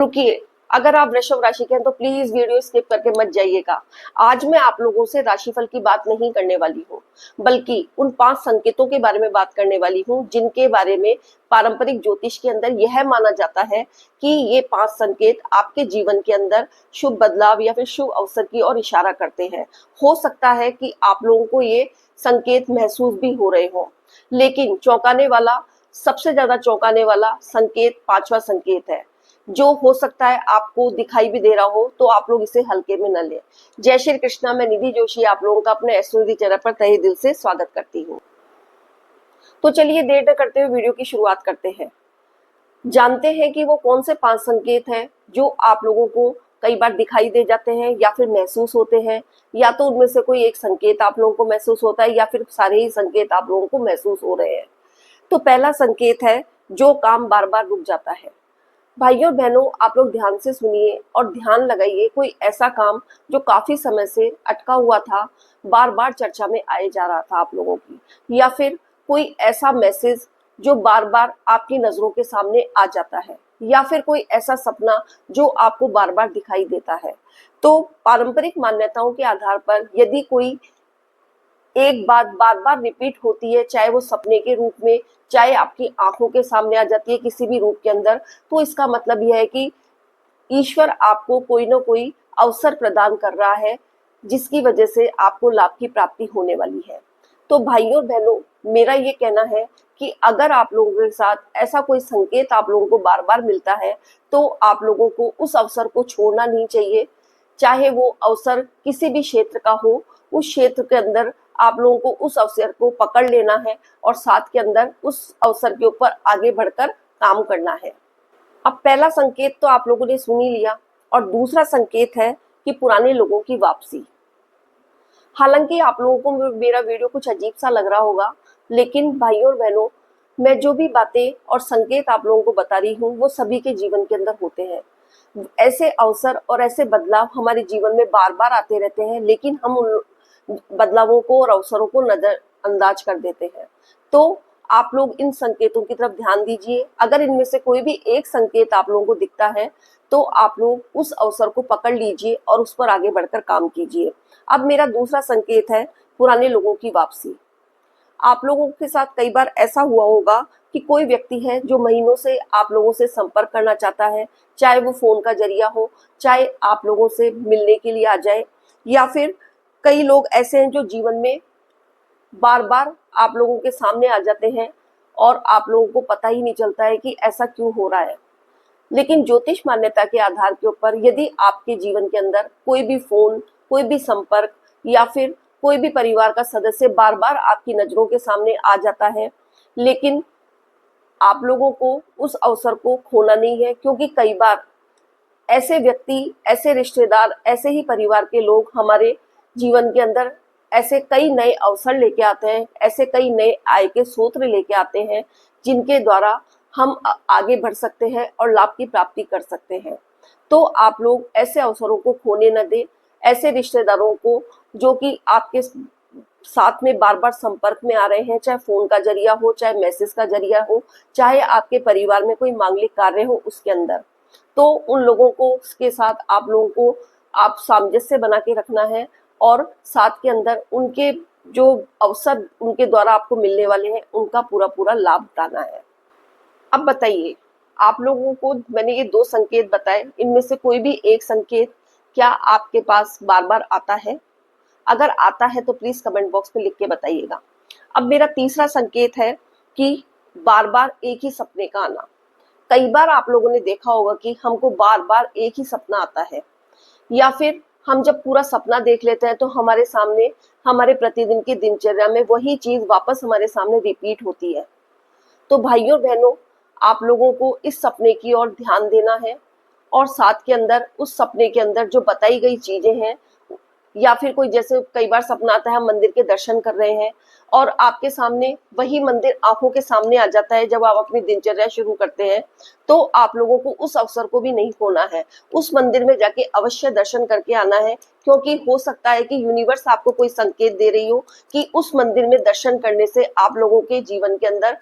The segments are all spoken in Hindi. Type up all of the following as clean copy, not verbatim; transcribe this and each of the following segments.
रुकिए, अगर आप वृषभ राशि के हैं तो प्लीज वीडियो स्किप करके मत जाइएगा। आज मैं आप लोगों से राशिफल की बात नहीं करने वाली हूँ, बल्कि उन 5 संकेतों के बारे में बात करने वाली हूँ जिनके बारे में पारंपरिक ज्योतिष के अंदर यह माना जाता है कि ये 5 संकेत आपके जीवन के अंदर शुभ बदलाव या फिर शुभ अवसर की ओर इशारा करते हैं। हो सकता है कि आप लोगों को ये संकेत महसूस भी हो रहे हो, लेकिन चौंकाने वाला, सबसे ज्यादा चौंकाने वाला संकेत 5वां संकेत है, जो हो सकता है आपको दिखाई भी दे रहा हो, तो आप लोग इसे हल्के में न लें। जय श्री कृष्णा, मैं निधि जोशी आप लोगों का अपने एस्ट्रोलॉजी चैनल पर तहे दिल से स्वागत करती हूँ। तो चलिए देर न करते हुए वीडियो की शुरुआत करते हैं। जानते हैं कि वो कौन से 5 संकेत हैं जो आप लोगों को कई बार दिखाई दे जाते हैं या फिर महसूस होते हैं, या तो उनमें से कोई एक संकेत आप लोगों को महसूस होता है या फिर सारे ही संकेत आप लोगों को महसूस हो रहे हैं। तो पहला संकेत है जो काम बार बार रुक जाता है। भाइयों और बहनों, आप लोग ध्यान से सुनिए और ध्यान लगाइए। कोई ऐसा काम जो काफी समय से अटका हुआ था, बार बार चर्चा में आए जा रहा था आप लोगों की, या फिर कोई ऐसा मैसेज जो बार बार आपकी नजरों के सामने आ जाता है, या फिर कोई ऐसा सपना जो आपको बार बार दिखाई देता है। तो पारंपरिक मान्यताओं के आधार पर यदि कोई एक बात बार बार रिपीट होती है, चाहे वो सपने के रूप में, चाहे आपकी आंखों के सामने आ जाती है किसी भी रूप के अंदर, तो इसका मतलब यह है कि ईश्वर आपको कोई ना कोई अवसर प्रदान कर रहा है जिसकी वजह से आपको लाभ की प्राप्ति होने वाली है। तो भाइयों और बहनों, मेरा ये कहना है कि अगर आप लोगों के साथ ऐसा कोई संकेत आप लोगों को बार बार मिलता है, तो आप लोगों को उस अवसर को छोड़ना नहीं चाहिए। चाहे वो अवसर किसी भी क्षेत्र का हो, उस क्षेत्र के अंदर आप लोगों को उस अवसर को पकड़ लेना है और साथ के अंदर उस अवसर के ऊपर आगे बढ़कर काम करना है। अब पहला संकेत तो आप लोगों ने सुन ही लिया, और दूसरा संकेत है कि पुराने लोगों की वापसी। हालांकि आप लोगों को मेरा वीडियो कुछ अजीब सा लग रहा होगा, लेकिन भाइयों और बहनों, मैं जो भी बातें और संकेत आप लोगों को बता रही हूँ वो सभी के जीवन के अंदर होते हैं। ऐसे अवसर और ऐसे बदलाव हमारे जीवन में बार बार आते रहते हैं, लेकिन हम उन बदलावों को और अवसरों को नजरअंदाज कर देते हैं। तो आप लोग इन संकेतों की तरफ ध्यान दीजिए। अगर इनमें से कोई भी एक संकेत आप लोगों को दिखता है, तो आप लोग उस अवसर को पकड़ लीजिए और उस पर आगे बढ़कर काम कीजिए। अब मेरा दूसरा संकेत है पुराने लोगों की वापसी। आप लोगों के साथ कई बार ऐसा हुआ होगा कि कोई व्यक्ति है जो महीनों से आप लोगों से संपर्क करना चाहता है, चाहे वो फोन का जरिया हो, चाहे आप लोगों से मिलने के लिए आ जाए, या फिर कई लोग ऐसे हैं जो जीवन में बार बार आप लोगों के सामने आ जाते हैं और आप लोगों को पता ही नहीं चलता है कि ऐसा क्यों हो रहा है। लेकिन ज्योतिष मान्यता के आधार के ऊपर यदि आपके जीवन के अंदर कोई भी फोन, कोई भी संपर्क या फिर कोई भी परिवार का सदस्य बार बार आपकी नजरों के सामने आ जाता है, लेकिन आप लोगों को उस अवसर को खोना नहीं है, क्योंकि कई बार ऐसे व्यक्ति, ऐसे रिश्तेदार, ऐसे ही परिवार के लोग हमारे जीवन के अंदर ऐसे कई नए अवसर लेके आते हैं, ऐसे कई नए आय के स्रोत लेके आते हैं जिनके द्वारा हम आगे बढ़ सकते हैं और लाभ की प्राप्ति कर सकते हैं। तो आप लोग ऐसे अवसरों को खोने न दें। ऐसे रिश्तेदारों को जो कि आपके साथ में बार बार संपर्क में आ रहे हैं, चाहे फोन का जरिया हो, चाहे मैसेज का जरिया हो, चाहे आपके परिवार में कोई मांगलिक कार्य हो उसके अंदर, तो उन लोगों को के साथ आप लोगों को आप सामंजस्य बना के रखना है और साथ के अंदर उनके जो अवसर उनके द्वारा आपको मिलने वाले हैं उनका पूरा पूरा लाभ उठाना है। अब बताइए, आप लोगों को मैंने ये 2 संकेत बताए, इनमें से कोई भी एक संकेत क्या आपके पास बार बार आता है? अगर आता है तो प्लीज कमेंट बॉक्स में लिख के बताइएगा। अब मेरा तीसरा संकेत है कि बार बार एक ही सपने का आना। कई बार आप लोगों ने देखा होगा कि हमको बार बार एक ही सपना आता है, या फिर हम जब पूरा सपना देख लेते हैं तो हमारे सामने हमारे प्रतिदिन की दिनचर्या में वही चीज वापस हमारे सामने रिपीट होती है। तो भाइयों बहनों, आप लोगों को इस सपने की ओर ध्यान देना है और साथ के अंदर उस सपने के अंदर जो बताई गई चीजें हैं, या फिर कोई जैसे कई बार सपना आता है हम मंदिर के दर्शन कर रहे हैं और आपके सामने वही मंदिर आंखों के सामने आ जाता है जब आप अपनी दिनचर्या शुरू करते हैं, तो आप लोगों को उस अवसर को भी नहीं खोना है। उस मंदिर में जाके अवश्य दर्शन करके आना है, क्योंकि हो सकता है कि यूनिवर्स आपको कोई संकेत दे रही हो कि उस मंदिर में दर्शन करने से आप लोगों के जीवन के अंदर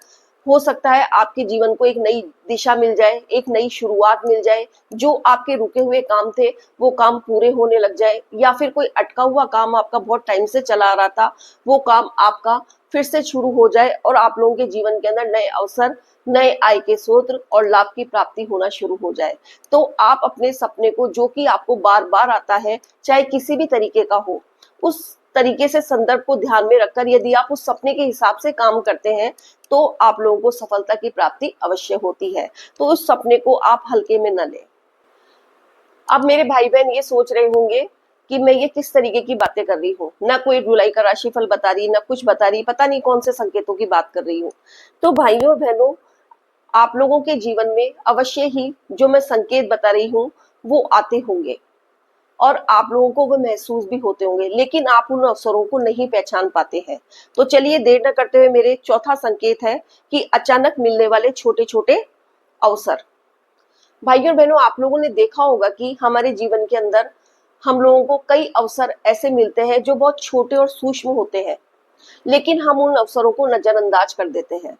हो सकता है आपके जीवन को एक नई दिशा मिल जाए, एक नई शुरुआत मिल जाए, जो आपके रुके हुए काम थे वो काम पूरे होने लग जाए, या फिर कोई अटका हुआ काम आपका बहुत टाइम से चला आ रहा था वो काम आपका फिर से शुरू हो जाए और आप लोगों के जीवन के अंदर नए अवसर, नए आय के स्रोत और लाभ की प्राप्ति होना शुरू हो जाए। तो आप अपने सपने को, जो कि आपको बार बार आता है, चाहे किसी भी तरीके का हो, उस तरीके से संदर्भ को ध्यान में रखकर यदि आप उस सपने के हिसाब से काम करते हैं तो आप लोगों को सफलता की प्राप्ति अवश्य होती है। तो उस सपने को आप हल्के में न लें। अब मेरे भाई बहन ये सोच रहे होंगे कि मैं ये किस तरीके की बातें कर रही हूँ, ना कोई जुलाई का राशिफल बता रही, ना कुछ बता रही, पता नहीं कौन से संकेतों की बात कर रही हूँ। तो भाइयों और बहनों, आप लोगों के जीवन में अवश्य ही जो मैं संकेत बता रही हूँ वो आते होंगे और आप लोगों को वो महसूस भी होते होंगे, लेकिन आप उन अवसरों को नहीं पहचान पाते हैं। तो चलिए देर न करते हुए मेरे चौथा संकेत है कि अचानक मिलने वाले छोटे छोटे अवसर। भाइयों और बहनों, आप लोगों ने देखा होगा कि हमारे जीवन के अंदर हम लोगों को कई अवसर ऐसे मिलते हैं जो बहुत छोटे और सूक्ष्म होते हैं, लेकिन हम उन अवसरों को नजरअंदाज कर देते हैं।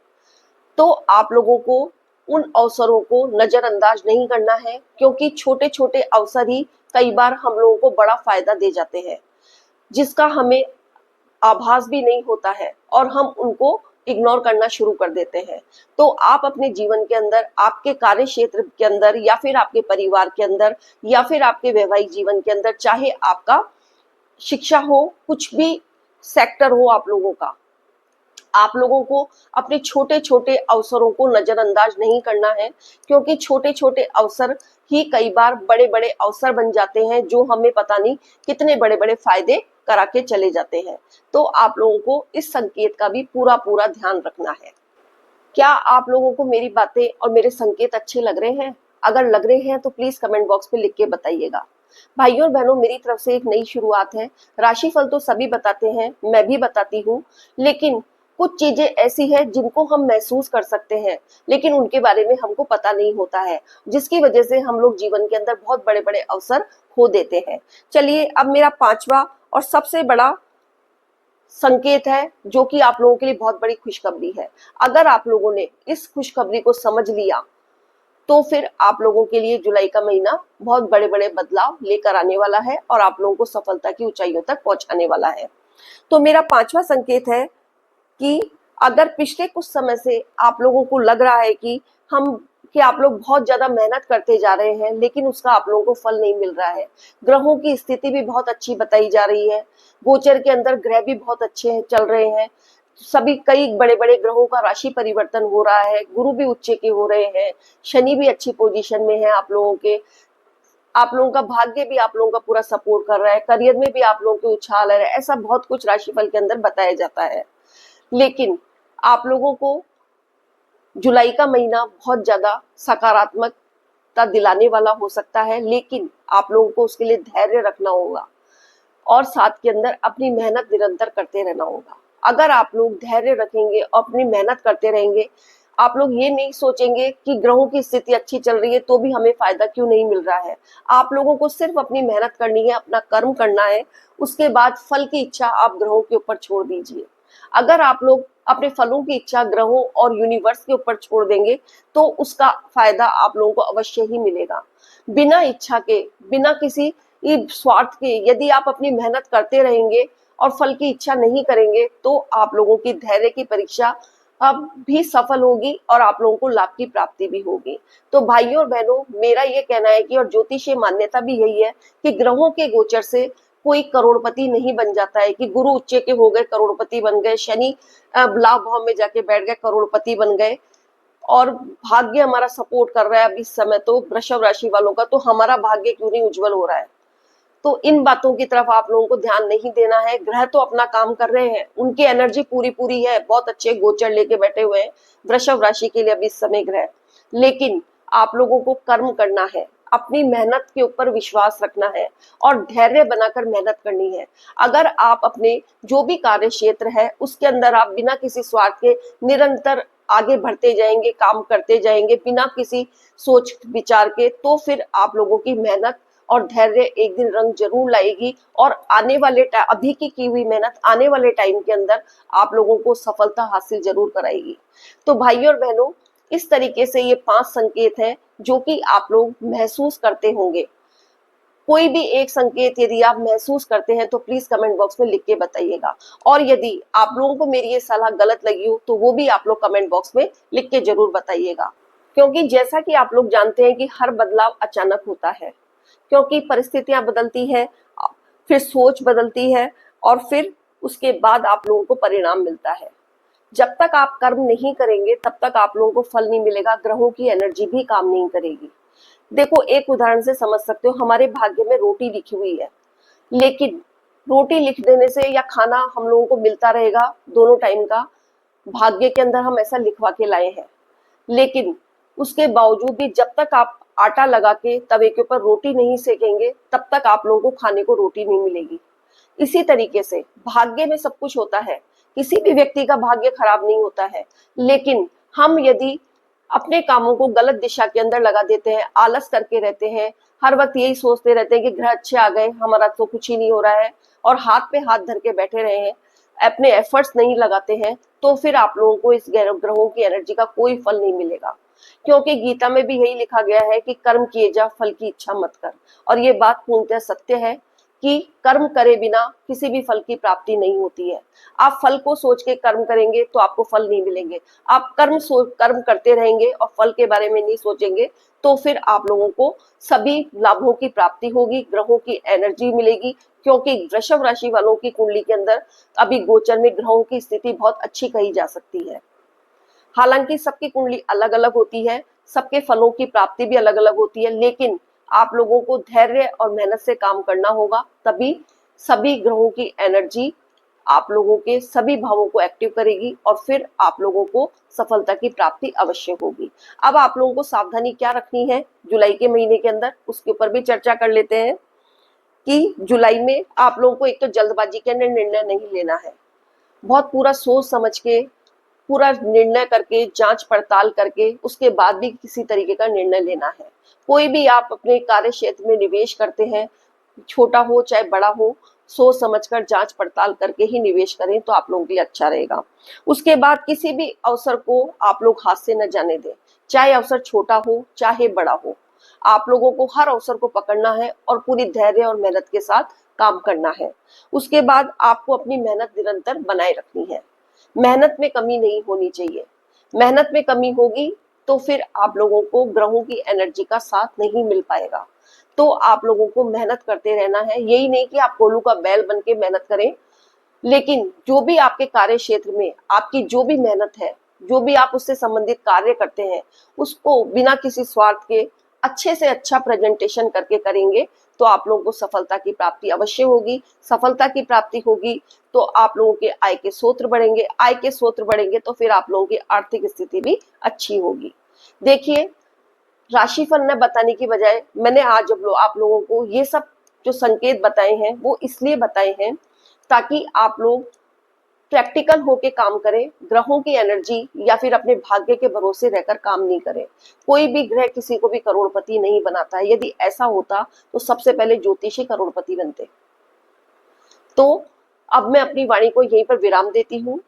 तो आप लोगों को उन अवसरों को नजरअंदाज नहीं करना है, क्योंकि छोटे छोटे अवसर ही कई बार हम लोगों को बड़ा फायदा दे जाते हैं, जिसका हमें आभास भी नहीं होता है और हम उनको इग्नोर करना शुरू कर देते हैं। तो आप अपने जीवन के अंदर, आपके कार्य क्षेत्र के अंदर, या फिर आपके परिवार के अंदर, या फिर आपके वैवाहिक जीवन के अंदर, चाहे आपका शिक्षा हो, कुछ भी सेक्टर हो आप लोगों का, आप लोगों को अपने छोटे छोटे अवसरों को नजरअंदाज नहीं करना है, क्योंकि छोटे छोटे अवसर ही कई बार बड़े बड़े अवसर बन जाते हैं, जो हमें पता नहीं कितने बड़े बड़े फायदे करा के चले जाते हैं। तो आप लोगों को इस संकेत का भी पूरा पूरा ध्यान रखना है। क्या आप लोगों को मेरी बातें और मेरे संकेत अच्छे लग रहे हैं? अगर लग रहे हैं तो प्लीज कमेंट बॉक्स में लिख के बताइएगा। भाइयों और बहनों, मेरी तरफ से एक नई शुरुआत है। राशिफल तो सभी बताते हैं, मैं भी बताती हूँ, लेकिन कुछ चीजें ऐसी हैं जिनको हम महसूस कर सकते हैं, लेकिन उनके बारे में हमको पता नहीं होता है, जिसकी वजह से हम लोग जीवन के अंदर बहुत बड़े बड़े अवसर खो देते हैं। चलिए, अब मेरा पांचवा और सबसे बड़ा संकेत है, जो कि आप लोगों के लिए बहुत बड़ी खुशखबरी है। अगर आप लोगों ने इस खुशखबरी को समझ लिया तो फिर आप लोगों के लिए जुलाई का महीना बहुत बड़े बड़े बदलाव लेकर आने वाला है और आप लोगों को सफलता की ऊंचाइयों तक पहुंचाने वाला है। तो मेरा पांचवा संकेत है कि अगर पिछले कुछ समय से आप लोगों को लग रहा है कि आप लोग बहुत ज्यादा मेहनत करते जा रहे हैं, लेकिन उसका आप लोगों को फल नहीं मिल रहा है, ग्रहों की स्थिति भी बहुत अच्छी बताई जा रही है, गोचर के अंदर ग्रह भी बहुत अच्छे चल रहे हैं, सभी कई बड़े बड़े ग्रहों का राशि परिवर्तन हो रहा है, गुरु भी उच्च के हो रहे हैं, शनि भी अच्छी पोजीशन में है, आप लोगों का भाग्य भी आप लोगों का पूरा सपोर्ट कर रहा है, करियर में भी आप लोगों के उछाल है, ऐसा बहुत कुछ राशिफल के अंदर बताया जाता है। लेकिन आप लोगों को जुलाई का महीना बहुत ज्यादा सकारात्मकता दिलाने वाला हो सकता है, लेकिन आप लोगों को उसके लिए धैर्य रखना होगा और साथ के अंदर अपनी मेहनत निरंतर करते रहना होगा। अगर आप लोग धैर्य रखेंगे और अपनी मेहनत करते रहेंगे, आप लोग ये नहीं सोचेंगे कि ग्रहों की स्थिति अच्छी चल रही है तो भी हमें फायदा क्यों नहीं मिल रहा है। आप लोगों को सिर्फ अपनी मेहनत करनी है, अपना कर्म करना है, उसके बाद फल की इच्छा आप ग्रहों के ऊपर छोड़ दीजिए। अगर आप लोग अपने फलों की इच्छा ग्रहों और यूनिवर्स के ऊपर छोड़ देंगे तो उसका फायदा आप लोगों को अवश्य ही मिलेगा। बिना इच्छा के, बिना किसी स्वार्थ के यदि आप अपनी मेहनत करते रहेंगे और फल की इच्छा नहीं करेंगे तो आप लोगों की धैर्य की परीक्षा अब भी सफल होगी और आप लोगों को लाभ की प्राप्ति भी होगी। तो भाइयों और बहनों, मेरा ये कहना है कि, और ज्योतिषीय मान्यता भी यही है कि ग्रहों के गोचर से कोई करोड़पति नहीं बन जाता है कि गुरु उच्च के हो गए करोड़पति बन गए, शनि लाभ भाव में जाके बैठ गए करोड़पति बन गए, और भाग्य हमारा सपोर्ट कर रहा है अभी इस समय तो वृषभ राशि वालों का, तो हमारा भाग्य क्यों नहीं उज्जवल हो रहा है। तो इन बातों की तरफ आप लोगों को ध्यान नहीं देना है। ग्रह तो अपना काम कर रहे हैं, उनकी एनर्जी पूरी पूरी है, बहुत अच्छे गोचर लेके बैठे हुए हैं वृषभ राशि के लिए अभी इस समय ग्रह, लेकिन आप लोगों को कर्म करना है, अपनी मेहनत के ऊपर विश्वास रखना है और धैर्य बनाकर मेहनत करनी है। अगर आप अपने जो भी कार्य क्षेत्र है उसके अंदर आप बिना किसी स्वार्थ के निरंतर आगे बढ़ते जाएंगे, काम करते जाएंगे बिना किसी सोच विचार के, तो फिर आप लोगों की मेहनत और धैर्य एक दिन रंग जरूर लाएगी और आने वाले अभी की हुई मेहनत आने वाले टाइम के अंदर आप लोगों को सफलता हासिल जरूर कराएगी। तो भाइयों और बहनों, इस तरीके से ये 5 संकेत हैं जो कि आप लोग महसूस करते होंगे। कोई भी एक संकेत यदि आप महसूस करते हैं तो प्लीज कमेंट बॉक्स में लिख के बताइएगा, और यदि आप लोगों को मेरी ये सलाह गलत लगी हो तो वो भी आप लोग कमेंट बॉक्स में लिख के जरूर बताइएगा। क्योंकि जैसा कि आप लोग जानते हैं कि हर बदलाव अचानक होता है, क्योंकि परिस्थितियां बदलती है, फिर सोच बदलती है और फिर उसके बाद आप लोगों को परिणाम मिलता है। जब तक आप कर्म नहीं करेंगे तब तक आप लोगों को फल नहीं मिलेगा, ग्रहों की एनर्जी भी काम नहीं करेगी। देखो, एक उदाहरण से समझ सकते हो, हमारे भाग्य में रोटी लिखी हुई है, लेकिन रोटी लिख देने से या खाना हम लोगों को मिलता रहेगा दोनों टाइम का, भाग्य के अंदर हम ऐसा लिखवा के लाए हैं, लेकिन उसके बावजूद भी जब तक आप आटा लगा के तवे के ऊपर रोटी नहीं सेकेंगे तब तक आप लोगों को खाने को रोटी नहीं मिलेगी। इसी तरीके से भाग्य में सब कुछ होता है, किसी भी व्यक्ति का भाग्य खराब नहीं होता है, लेकिन हम यदि अपने कामों को गलत दिशा के अंदर लगा देते हैं, आलस करके रहते हैं, हर वक्त यही सोचते रहते हैं कि ग्रह अच्छे आ गए, हमारा तो कुछ ही नहीं हो रहा है, और हाथ पे हाथ धर के बैठे रहे हैं, अपने एफर्ट्स नहीं लगाते हैं, तो फिर आप लोगों को इस ग्रहों की एनर्जी का कोई फल नहीं मिलेगा। क्योंकि गीता में भी यही लिखा गया है कि कर्म किए जा, फल की इच्छा मत कर, और ये बात पूर्णतः सत्य है कि कर्म करे बिना किसी भी फल की प्राप्ति नहीं होती है। आप फल को सोच के कर्म करेंगे तो आपको फल नहीं मिलेंगे, आप कर्म करते रहेंगे और फल के बारे में नहीं सोचेंगे तो फिर आप लोगों को सभी लाभों की प्राप्ति होगी, ग्रहों की एनर्जी मिलेगी। क्योंकि वृषभ राशि वालों की कुंडली के अंदर अभी गोचर में ग्रहों की स्थिति बहुत अच्छी कही जा सकती है। हालांकि सबकी कुंडली अलग अलग होती है, सबके फलों की प्राप्ति भी अलग अलग होती है, लेकिन आप लोगों को धैर्य और मेहनत से काम करना होगा, तभी सभी ग्रहों की एनर्जी आप लोगों के सभी भावों को एक्टिव करेगी और फिर आप लोगों को सफलता की प्राप्ति अवश्य होगी। अब आप लोगों को सावधानी क्या रखनी है जुलाई के महीने के अंदर, उसके ऊपर भी चर्चा कर लेते हैं कि जुलाई में आप लोगों को एक तो जल्दबाजी के अंदर निर्णय नहीं लेना है, बहुत पूरा सोच समझ के, पूरा निर्णय करके, जांच पड़ताल करके उसके बाद भी किसी तरीके का निर्णय लेना है। कोई भी आप अपने कार्य क्षेत्र में निवेश करते हैं, छोटा हो चाहे बड़ा हो, सोच समझकर जांच पड़ताल करके ही निवेश करें तो आप लोगों के लिए अच्छा रहेगा। उसके बाद किसी भी अवसर को आप लोग हाथ से न जाने दें, चाहे अवसर छोटा हो चाहे बड़ा हो, आप लोगों को हर अवसर को पकड़ना है और पूरी धैर्य और मेहनत के साथ काम करना है। उसके बाद आपको अपनी मेहनत निरंतर बनाए रखनी है, मेहनत में कमी नहीं होनी चाहिए। मेहनत में कमी होगी तो फिर आप लोगों को ग्रहों की एनर्जी का साथ नहीं मिल पाएगा। तो आप लोगों को मेहनत करते रहना है, यही नहीं कि आप कोल्हू का बैल बन के मेहनत करें, लेकिन जो भी आपके कार्य क्षेत्र में आपकी जो भी मेहनत है, जो भी आप उससे संबंधित कार्य करते हैं, उसको बिना किसी स्वार्थ के अच्छे से अच्छा प्रेजेंटेशन करके करेंगे तो आप लोगों को सफलता की प्राप्ति अवश्य होगी। सफलता की प्राप्ति होगी तो आप लोगों के आय के स्रोत बढ़ेंगे, आय के स्रोत बढ़ेंगे तो फिर आप लोगों की आर्थिक स्थिति भी अच्छी होगी। देखिए, राशिफल न बताने की बजाय मैंने आज आप लोगों को ये सब जो संकेत बताए हैं वो इसलिए बताए हैं ताकि आप लोग प्रैक्टिकल होके काम करें, ग्रहों की एनर्जी या फिर अपने भाग्य के भरोसे रहकर काम नहीं करें। कोई भी ग्रह किसी को भी करोड़पति नहीं बनाता है, यदि ऐसा होता तो सबसे पहले ज्योतिषी करोड़पति बनते। तो अब मैं अपनी वाणी को यहीं पर विराम देती हूँ।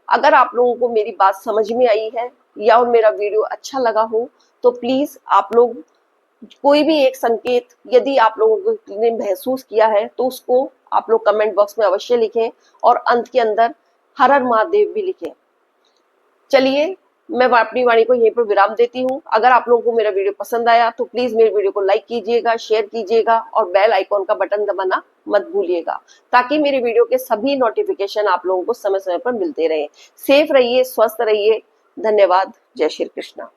अगर आप लोगों को मेरी बात समझ में आई है या और मेरा वीडियो अच्छा लगा हो तो प्लीज आप लोग कोई भी एक संकेत यदि आप लोगों ने महसूस किया है तो उसको आप लोग कमेंट बॉक्स में अवश्य लिखें और अंत के अंदर हर हर महादेव भी लिखें। चलिए, मैं अपनी वाणी को यहीं पर विराम देती हूँ। अगर आप लोगों को मेरा वीडियो पसंद आया तो प्लीज मेरे वीडियो को लाइक कीजिएगा, शेयर कीजिएगा और बेल आइकॉन का बटन दबाना मत भूलिएगा ताकि मेरे वीडियो के सभी नोटिफिकेशन आप लोगों को समय समय पर मिलते रहे। सेफ रहिए, स्वस्थ रहिए। धन्यवाद। जय श्री कृष्णा।